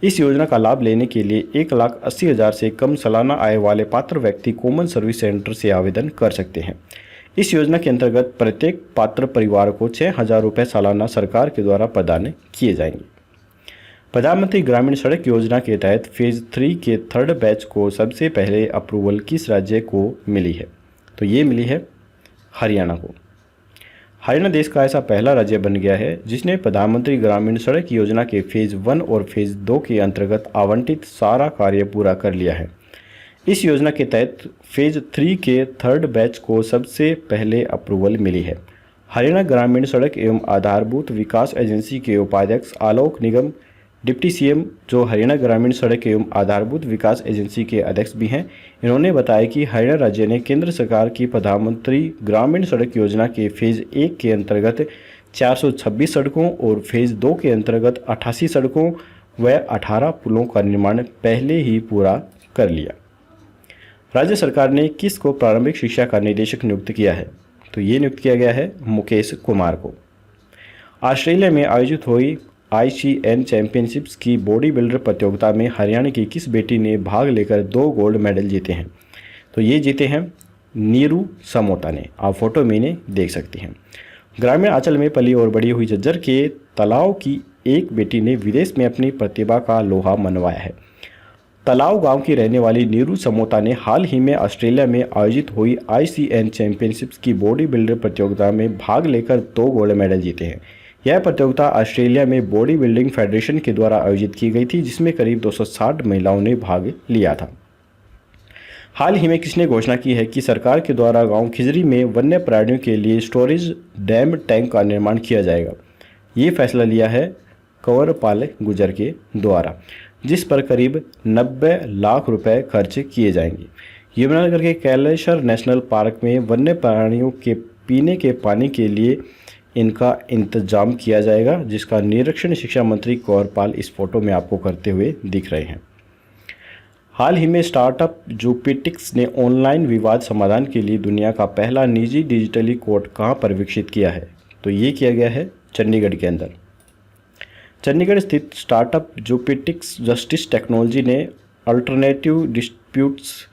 इस योजना का लाभ लेने के लिए 1,80,000 से कम सालाना आय वाले पात्र व्यक्ति कॉमन सर्विस सेंटर से आवेदन कर सकते हैं। इस योजना के अंतर्गत प्रत्येक पात्र परिवार को 6,000 रुपये सालाना सरकार के द्वारा प्रदान किए जाएंगे। प्रधानमंत्री ग्रामीण सड़क योजना के तहत फेज़ 3 के थर्ड बैच को सबसे पहले अप्रूवल किस राज्य को मिली है? तो ये मिली है हरियाणा को। हरियाणा देश का ऐसा पहला राज्य बन गया है जिसने प्रधानमंत्री ग्रामीण सड़क योजना के फेज़ 1 और फेज़ 2 के अंतर्गत आवंटित सारा कार्य पूरा कर लिया है। इस योजना के तहत फेज़ 3 के थर्ड बैच को सबसे पहले अप्रूवल मिली है। हरियाणा ग्रामीण सड़क एवं आधारभूत विकास एजेंसी के उपाध्यक्ष आलोक निगम डिप्टी सीएम, जो हरियाणा ग्रामीण सड़क एवं आधारभूत विकास एजेंसी के अध्यक्ष भी हैं, इन्होंने बताया कि हरियाणा राज्य ने केंद्र सरकार की प्रधानमंत्री ग्रामीण सड़क योजना के फेज़ 1 के अंतर्गत 426 सड़कों और फेज़ 2 के अंतर्गत 88 सड़कों व 18 पुलों का निर्माण पहले ही पूरा कर लिया। राज्य सरकार ने किस को प्रारंभिक शिक्षा का निदेशक नियुक्त किया है? तो ये नियुक्त किया गया है मुकेश कुमार को। ऑस्ट्रेलिया में आयोजित हुई ICN चैंपियनशिप्स की बॉडी बिल्डर प्रतियोगिता में हरियाणा की किस बेटी ने भाग लेकर 2 गोल्ड मेडल जीते हैं? तो ये जीते हैं नीरू समोता ने। आप फोटो में इन्हें देख सकते हैं। ग्रामीण आंचल में पली और बड़ी हुई झज्जर के तालाव की एक बेटी ने विदेश में अपनी प्रतिभा का लोहा मनवाया है। तालाव गांव की रहने वाली नीरू समोता ने हाल ही में ऑस्ट्रेलिया में आयोजित हुई ICN चैंपियनशिप्स की बॉडी बिल्डर प्रतियोगिता में भाग लेकर 2 गोल्ड मेडल जीते हैं। यह प्रतियोगिता ऑस्ट्रेलिया में बॉडी बिल्डिंग फेडरेशन के द्वारा आयोजित की गई थी, जिसमें करीब 260 महिलाओं ने भाग लिया था। हाल ही में किसने घोषणा की है कि सरकार के द्वारा गांव खिजरी में वन्य प्राणियों के लिए स्टोरेज डैम टैंक का निर्माण किया जाएगा? ये फैसला लिया है कंवरपाल गुर्जर के द्वारा, जिस पर करीब 90 लाख रुपए खर्च किए जाएंगे। यमुनानगर के कैलेश्वर नेशनल पार्क में वन्य प्राणियों के पीने के पानी के लिए इनका इंतजाम किया जाएगा, जिसका निरीक्षण शिक्षा मंत्री कंवरपाल इस फोटो में आपको करते हुए दिख रहे हैं। हाल ही में स्टार्टअप जूपिटिक्स ने ऑनलाइन विवाद समाधान के लिए दुनिया का पहला निजी डिजिटली कोर्ट कहां पर विकसित किया है? तो ये किया गया है चंडीगढ़ के अंदर। चंडीगढ़ स्थित स्टार्टअप जूपिटिक्स जस्टिस टेक्नोलॉजी ने अल्टरनेटिव डिस्प्यूट्स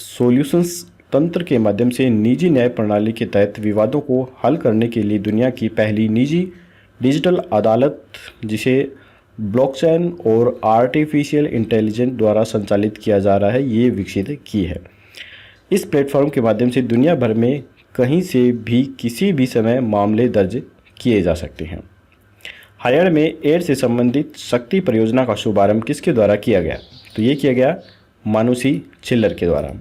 सॉल्यूशंस तंत्र के माध्यम से निजी न्याय प्रणाली के तहत विवादों को हल करने के लिए दुनिया की पहली निजी डिजिटल अदालत, जिसे ब्लॉकचेन और आर्टिफिशियल इंटेलिजेंस द्वारा संचालित किया जा रहा है, ये विकसित की है। इस प्लेटफॉर्म के माध्यम से दुनिया भर में कहीं से भी किसी भी समय मामले दर्ज किए जा सकते हैं। हरियाणा में एड्स से संबंधित शक्ति परियोजना का शुभारंभ किसके द्वारा किया गया? तो ये किया गया मानुषी छिल्लर के द्वारा।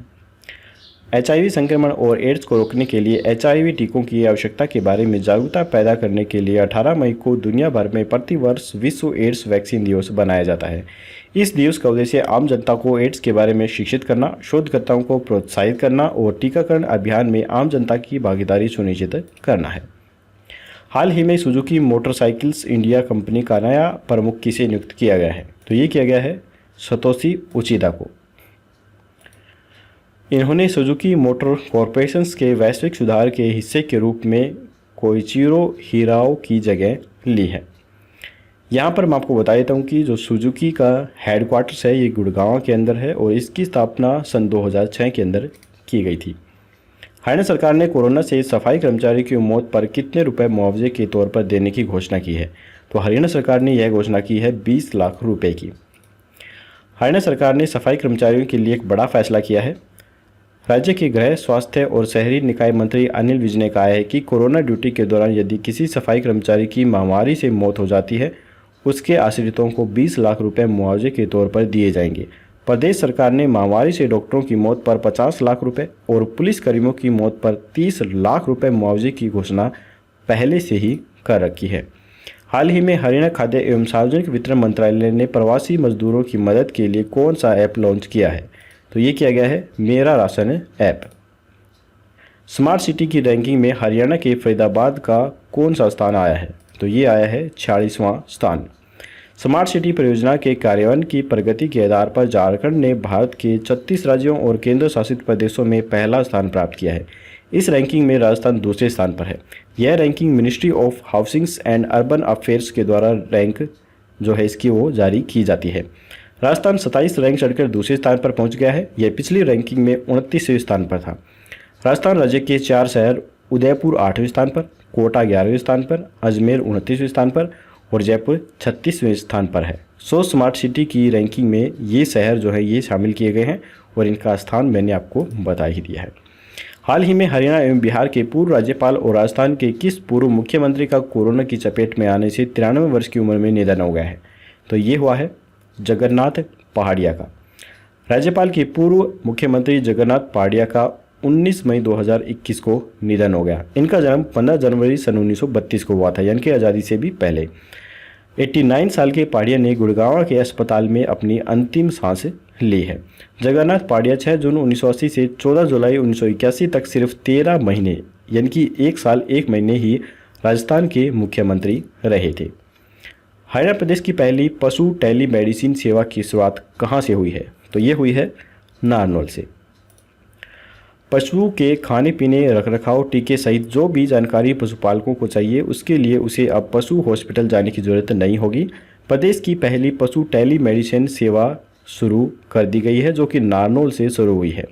HIV संक्रमण और एड्स को रोकने के लिए HIV टीकों की आवश्यकता के बारे में जागरूकता पैदा करने के लिए 18 मई को दुनिया भर में प्रतिवर्ष विश्व एड्स वैक्सीन दिवस बनाया जाता है। इस दिवस का उद्देश्य आम जनता को एड्स के बारे में शिक्षित करना, शोधकर्ताओं को प्रोत्साहित करना और टीकाकरण अभियान में आम जनता की भागीदारी सुनिश्चित करना है। हाल ही में सुजुकी मोटरसाइकिल्स इंडिया कंपनी का नया प्रमुख किसे नियुक्त किया गया है? तो ये किया गया है सतोशी उचिदा को। इन्होंने सुजुकी मोटर कॉरपोरेशन के वैश्विक सुधार के हिस्से के रूप में कोइचिरो हिराओ की जगह ली है। यहाँ पर मैं आपको बता देता हूँ कि जो सुजुकी का हेडक्वार्टर्स है ये गुड़गांव के अंदर है और इसकी स्थापना सन 2006 के अंदर की गई थी। हरियाणा सरकार ने कोरोना से सफाई कर्मचारी की मौत पर कितने रुपए मुआवजे के तौर पर देने की घोषणा की है? तो हरियाणा सरकार ने यह घोषणा की है 20 लाख रुपए की। हरियाणा सरकार ने सफाई कर्मचारियों के लिए एक बड़ा फैसला किया है। राज्य के गृह, स्वास्थ्य और शहरी निकाय मंत्री अनिल विज ने कहा है कि कोरोना ड्यूटी के दौरान यदि किसी सफाई कर्मचारी की महामारी से मौत हो जाती है, उसके आश्रितों को 20 लाख रुपए मुआवजे के तौर पर दिए जाएंगे। प्रदेश सरकार ने महामारी से डॉक्टरों की मौत पर 50 लाख रुपए और पुलिसकर्मियों की मौत पर 30 लाख रुपए मुआवजे की घोषणा पहले से ही कर रखी है। हाल ही में हरियाणा खाद्य एवं सार्वजनिक वितरण मंत्रालय ने प्रवासी मजदूरों की मदद के लिए कौन सा ऐप लॉन्च किया है? तो ये किया गया है मेरा राशन ऐप। स्मार्ट सिटी की रैंकिंग में हरियाणा के फरीदाबाद का कौन सा स्थान आया है? तो ये आया है 46वां स्थान। स्मार्ट सिटी परियोजना के कार्यान्वयन की प्रगति के आधार पर झारखंड ने भारत के 36 राज्यों और केंद्र शासित प्रदेशों में पहला स्थान प्राप्त किया है। इस रैंकिंग में राजस्थान दूसरे स्थान पर है। यह ranking ministry of housings and urban affairs के द्वारा रैंक जो है इसकी वो जारी की जाती है। राजस्थान 27 रैंक चढ़कर दूसरे स्थान पर पहुंच गया है। यह पिछली रैंकिंग में 29वें स्थान पर था। राजस्थान राज्य के 4 शहर उदयपुर 8वें स्थान पर, कोटा 11वें स्थान पर, अजमेर 29वें स्थान पर और जयपुर 36वें स्थान पर है। 100 स्मार्ट सिटी की रैंकिंग में ये शहर जो है ये शामिल किए गए हैं और इनका स्थान मैंने आपको बता ही दिया है। हाल ही में हरियाणा एवं बिहार के पूर्व राज्यपाल और राजस्थान के किस पूर्व मुख्यमंत्री का कोरोना की चपेट में आने से 93 वर्ष की उम्र में निधन हो गया है? तो ये हुआ है जगन्नाथ पहाड़िया का। राज्यपाल के पूर्व मुख्यमंत्री जगन्नाथ पहाड़िया का 19 मई 2021 को निधन हो गया। इनका जन्म 15 जनवरी सन 1932 को हुआ था, यानी कि आज़ादी से भी पहले। 89 साल के पहाड़िया ने गुड़गांव के अस्पताल में अपनी अंतिम सांस ली है। जगन्नाथ पहाड़िया 6 जून 1980 से 14 जुलाई 1981 तक सिर्फ 13 महीने यानी कि 1 साल 1 महीने ही राजस्थान के मुख्यमंत्री रहे थे। हरियाणा प्रदेश की पहली पशु टेली मेडिसिन सेवा की शुरुआत कहाँ से हुई है? तो ये हुई है नारनौल से। पशु के खाने पीने, रखरखाव, टीके सहित जो भी जानकारी पशुपालकों को चाहिए उसके लिए उसे अब पशु हॉस्पिटल जाने की जरूरत नहीं होगी। प्रदेश की पहली पशु टेली मेडिसिन सेवा शुरू कर दी गई है जो कि नारनौल से शुरू हुई है।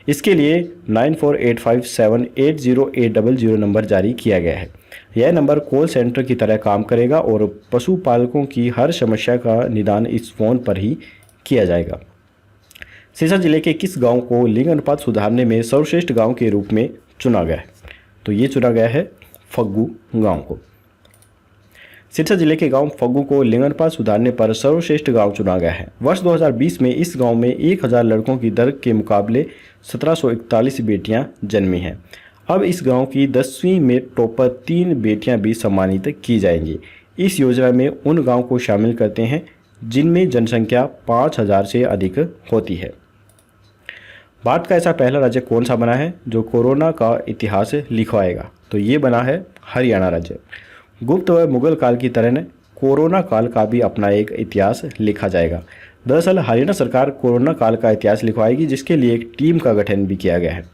इसके लिए 9485780800 नंबर जारी किया गया है। यह नंबर कॉल सेंटर की तरह काम करेगा और पशुपालकों की हर समस्या का निदान इस फोन पर ही किया जाएगा। सिरसा जिले के किस गांव को लिंग अनुपात सुधारने में सर्वश्रेष्ठ गांव के रूप में चुना गया है? तो ये चुना गया है फग्गू गांव को। सिरसा जिले के गांव फग्गू को लिंग अनुपात सुधारने पर सर्वश्रेष्ठ गांव चुना गया है। वर्ष 2020 में इस गांव में 1000 लड़कों की दर के मुकाबले 1741 बेटियां जन्मी हैं। अब इस गांव की 10वीं में टॉपर 3 बेटियां भी सम्मानित की जाएंगी। इस योजना में उन गाँव को शामिल करते हैं जिनमें जनसंख्या 5000 से अधिक होती है। भारत का ऐसा पहला राज्य कौन सा बना है जो कोरोना का इतिहास लिखवाएगा? तो ये बना है हरियाणा राज्य। गुप्त व मुगल काल की तरह कोरोना काल का भी अपना एक इतिहास लिखा जाएगा। दरअसल हरियाणा सरकार कोरोना काल का इतिहास लिखवाएगी जिसके लिए एक टीम का गठन भी किया गया है।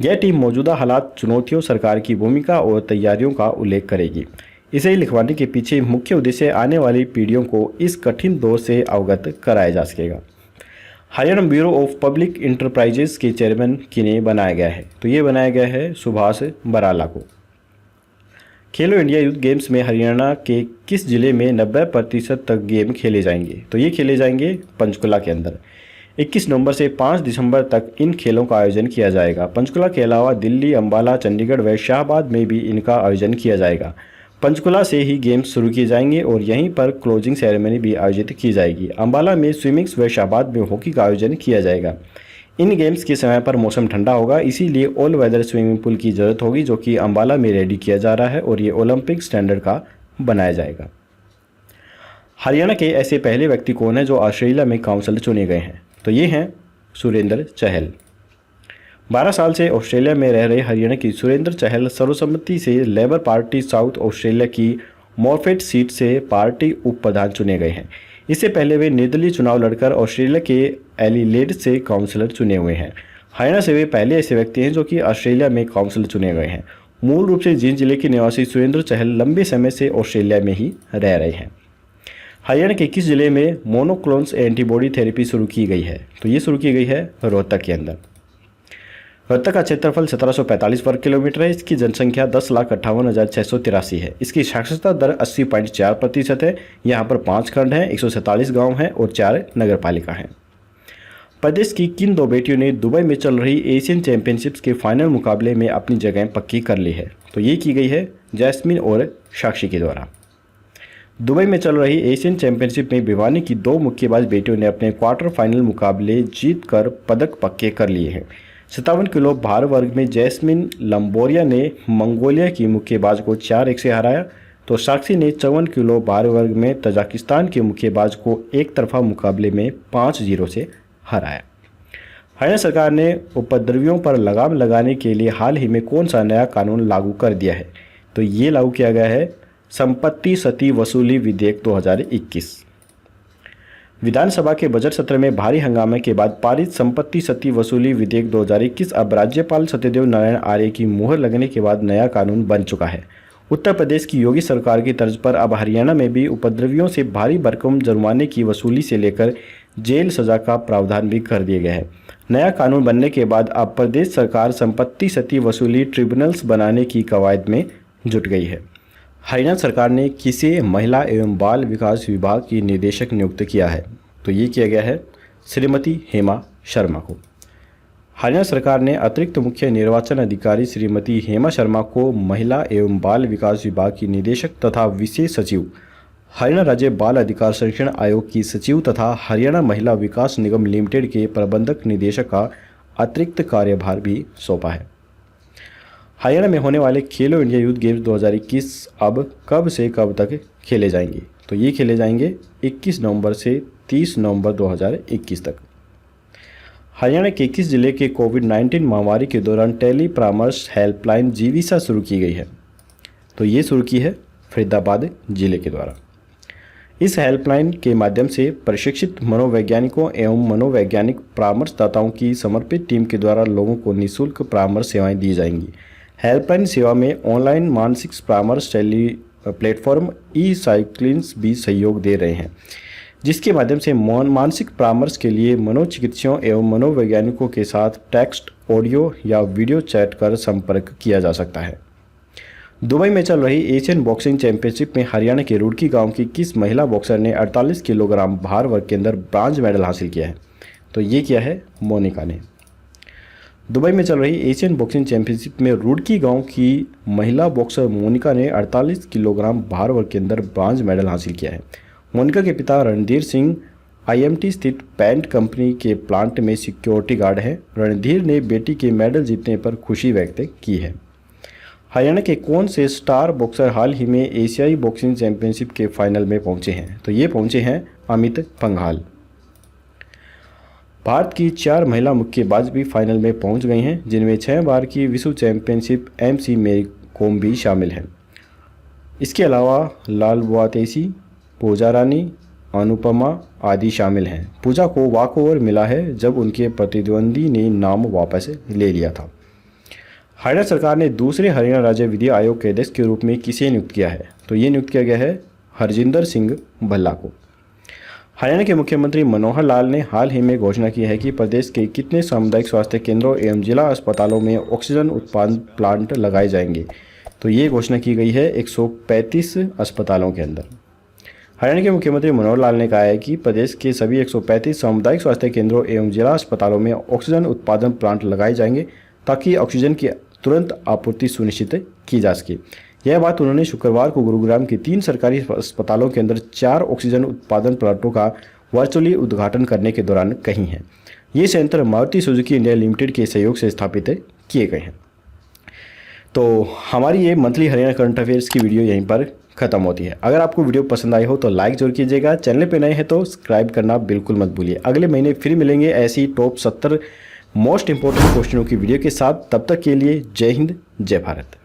यह टीम मौजूदा हालात, चुनौतियों, सरकार की भूमिका और तैयारियों का उल्लेख करेगी। इसे लिखवाने के पीछे मुख्य उद्देश्य आने वाली पीढ़ियों को इस कठिन दौर से अवगत कराया जा सकेगा। Haryana bureau of public enterprises के चेयरमैन किन्हें बनाया गया है? तो ये बनाया गया है सुभाष बराला को। खेलो इंडिया यूथ गेम्स में हरियाणा के किस जिले में 90% तक गेम खेले जाएंगे? तो ये खेले जाएंगे पंचकुला के अंदर। 21 नवंबर से 5 दिसंबर तक इन खेलों का आयोजन किया जाएगा। पंचकुला के अलावा दिल्ली, अंबाला, चंडीगढ़ व शाहबाद में भी इनका आयोजन किया जाएगा। पंचकुला से ही गेम्स शुरू किए जाएंगे और यहीं पर क्लोजिंग सेरेमनी भी आयोजित की जाएगी। अंबाला में स्विमिंग व शाहबाद में हॉकी का आयोजन किया जाएगा। इन गेम्स के समय पर मौसम ठंडा होगा, इसीलिए ऑल वेदर स्विमिंग पूल की ज़रूरत होगी जो कि अंबाला में रेडी किया जा रहा है और ये ओलंपिक स्टैंडर्ड का बनाया जाएगा। हरियाणा के ऐसे पहले व्यक्ति कौन है जो ऑस्ट्रेलिया में काउंसिलर चुने गए हैं? तो ये हैं सुरेंद्र चहल। 12 साल से ऑस्ट्रेलिया में रह रहे हरियाणा की सुरेंद्र चहल सर्वसम्मति से लेबर पार्टी साउथ ऑस्ट्रेलिया की मॉर्फेट सीट से पार्टी उप प्रधान चुने गए हैं। इससे पहले वे निर्दलीय चुनाव लड़कर ऑस्ट्रेलिया के एडिलेड से काउंसिलर चुने हुए हैं। हरियाणा से वे पहले ऐसे व्यक्ति हैं जो कि ऑस्ट्रेलिया में काउंसिलर चुने गए हैं। मूल रूप से जींद जिले के निवासी सुरेंद्र चहल लंबे समय से ऑस्ट्रेलिया में ही रह रहे हैं। हरियाणा के किस जिले में मोनोक्लोनल एंटीबॉडी थेरेपी शुरू की गई है? तो ये शुरू की गई है रोहतक के अंदर। रोहतक का क्षेत्रफल 1745 वर्ग किलोमीटर है। इसकी जनसंख्या 10,58,683 है। इसकी साक्षरता दर 80.4% है। यहाँ पर 5 खंड हैं, 147 गांव हैं और 4 नगर पालिका हैं। प्रदेश की किन 2 बेटियों ने दुबई में चल रही एशियन चैंपियनशिप्स के फाइनल मुकाबले में अपनी जगह पक्की कर ली है? तो ये की गई है जैस्मिन और साक्षी के द्वारा। दुबई में चल रही एशियन चैंपियनशिप में भिवानी की 2 मुक्केबाज बेटियों ने अपने क्वार्टर फाइनल मुकाबले जीतकर पदक पक्के कर लिए हैं। 57 किलो भार वर्ग में जैस्मिन लंबोरिया ने मंगोलिया की मुक्केबाज को 4-1 से हराया, तो साक्षी ने 54 किलो भार वर्ग में तजाकिस्तान के मुक्केबाज को एक तरफा मुकाबले में 5-0 से हराया। हरियाणा सरकार ने उपद्रवियों पर लगाम लगाने के लिए हाल ही में कौन सा नया कानून लागू कर दिया है? तो ये लागू किया गया है संपत्ति क्षति वसूली विधेयक 2021। विधानसभा के बजट सत्र में भारी हंगामे के बाद पारित संपत्ति क्षति वसूली विधेयक 2021 अब राज्यपाल सत्यदेव नारायण आर्य की मुहर लगने के बाद नया कानून बन चुका है। उत्तर प्रदेश की योगी सरकार की तर्ज पर अब हरियाणा में भी उपद्रवियों से भारी भरकम जुर्माने की वसूली से लेकर जेल सजा का प्रावधान भी कर दिया गया है। नया कानून बनने के बाद अब प्रदेश सरकार संपत्ति क्षति वसूली ट्रिब्यूनल्स बनाने की कवायद में जुट गई है। हरियाणा सरकार ने किसे महिला एवं बाल विकास विभाग की निदेशक नियुक्त किया है? तो ये किया गया है श्रीमती हेमा शर्मा को। हरियाणा सरकार ने अतिरिक्त मुख्य निर्वाचन अधिकारी श्रीमती हेमा शर्मा को महिला एवं बाल विकास विभाग की निदेशक तथा विशेष सचिव, हरियाणा राज्य बाल अधिकार संरक्षण आयोग की सचिव तथा हरियाणा महिला विकास निगम लिमिटेड के प्रबंधक निदेशक का अतिरिक्त कार्यभार भी सौंपा है। हरियाणा में होने वाले खेलो इंडिया यूथ गेम्स 2021 अब कब से कब तक खेले जाएंगे? तो ये खेले जाएंगे 21 नवंबर से 30 नवंबर 2021 तक। हरियाणा के 21 जिले के कोविड-19 महामारी के दौरान टेली परामर्श हेल्पलाइन जीविसा शुरू की गई है। तो ये शुरू की है फरीदाबाद जिले के द्वारा। इस हेल्पलाइन के माध्यम से प्रशिक्षित मनोवैज्ञानिकों एवं मनोवैज्ञानिक परामर्शदाताओं की समर्पित टीम के द्वारा लोगों को निःशुल्क परामर्श सेवाएं दी जाएंगी। हेल्पलाइन सेवा में ऑनलाइन मानसिक परामर्श टेली प्लेटफॉर्म ई-साइक्लिन्स भी सहयोग दे रहे हैं, जिसके माध्यम से मानसिक परामर्श के लिए मनोचिकित्सकों एवं मनोवैज्ञानिकों के साथ टेक्स्ट, ऑडियो या वीडियो चैट कर संपर्क किया जा सकता है। दुबई में चल रही एशियन बॉक्सिंग चैंपियनशिप में हरियाणा के रुड़की गांव की किस महिला बॉक्सर ने 48 किलोग्राम भार वर्ग के अंदर ब्रांज मेडल हासिल किया है? तो ये किया है मोनिका ने। दुबई में चल रही एशियन बॉक्सिंग चैंपियनशिप में रुड़की गांव की महिला बॉक्सर मोनिका ने 48 किलोग्राम भार वर्ग के अंदर ब्रांज मेडल हासिल किया है। मोनिका के पिता रणधीर सिंह IMT स्थित पेंट कंपनी के प्लांट में सिक्योरिटी गार्ड हैं। रणधीर ने बेटी के मेडल जीतने पर खुशी व्यक्त की है। हरियाणा के कौन से स्टार बॉक्सर हाल ही में एशियाई बॉक्सिंग चैंपियनशिप के फाइनल में पहुंचे हैं? तो ये पहुंचे हैं अमित पंघाल। भारत की 4 महिला मुक्केबाज भी फाइनल में पहुंच गई हैं, जिनमें 6 बार की विश्व चैंपियनशिप MC मेरी कोम भी शामिल हैं। इसके अलावा लालबातेसी, पूजा रानी, अनुपमा आदि शामिल हैं। पूजा को वॉकओवर मिला है जब उनके प्रतिद्वंदी ने नाम वापस ले लिया था। हरियाणा सरकार ने दूसरे हरियाणा राज्य विधि आयोग के अध्यक्ष के रूप में किसे नियुक्त किया है? तो ये नियुक्त किया गया है हरजिंदर सिंह भल्ला को। हरियाणा के मुख्यमंत्री मनोहर लाल ने हाल ही में घोषणा की है कि प्रदेश के कितने सामुदायिक स्वास्थ्य केंद्रों एवं जिला अस्पतालों में ऑक्सीजन उत्पादन प्लांट लगाए जाएंगे? तो ये घोषणा की गई है 135 अस्पतालों के अंदर। हरियाणा के मुख्यमंत्री मनोहर लाल ने कहा है कि प्रदेश के सभी 135 सामुदायिक स्वास्थ्य केंद्रों एवं जिला अस्पतालों में ऑक्सीजन उत्पादन प्लांट लगाए जाएंगे ताकि ऑक्सीजन की तुरंत आपूर्ति सुनिश्चित की जा सके। यह बात उन्होंने शुक्रवार को गुरुग्राम के 3 सरकारी अस्पतालों के अंदर 4 ऑक्सीजन उत्पादन प्लांटों का वर्चुअली उद्घाटन करने के दौरान कही है। ये संयंत्र मारुति सुजुकी इंडिया लिमिटेड के सहयोग से स्थापित किए गए हैं। तो हमारी ये मंथली हरियाणा करंट अफेयर्स की वीडियो यहीं पर खत्म होती है। अगर आपको वीडियो पसंद आई हो तो लाइक जरूर कीजिएगा। चैनल पे नए हैं तो सब्सक्राइब करना बिल्कुल मत भूलिए। अगले महीने फिर मिलेंगे ऐसी टॉप 70 मोस्ट इंपॉर्टेंट क्वेश्चनों की वीडियो के साथ। तब तक के लिए जय हिंद, जय भारत।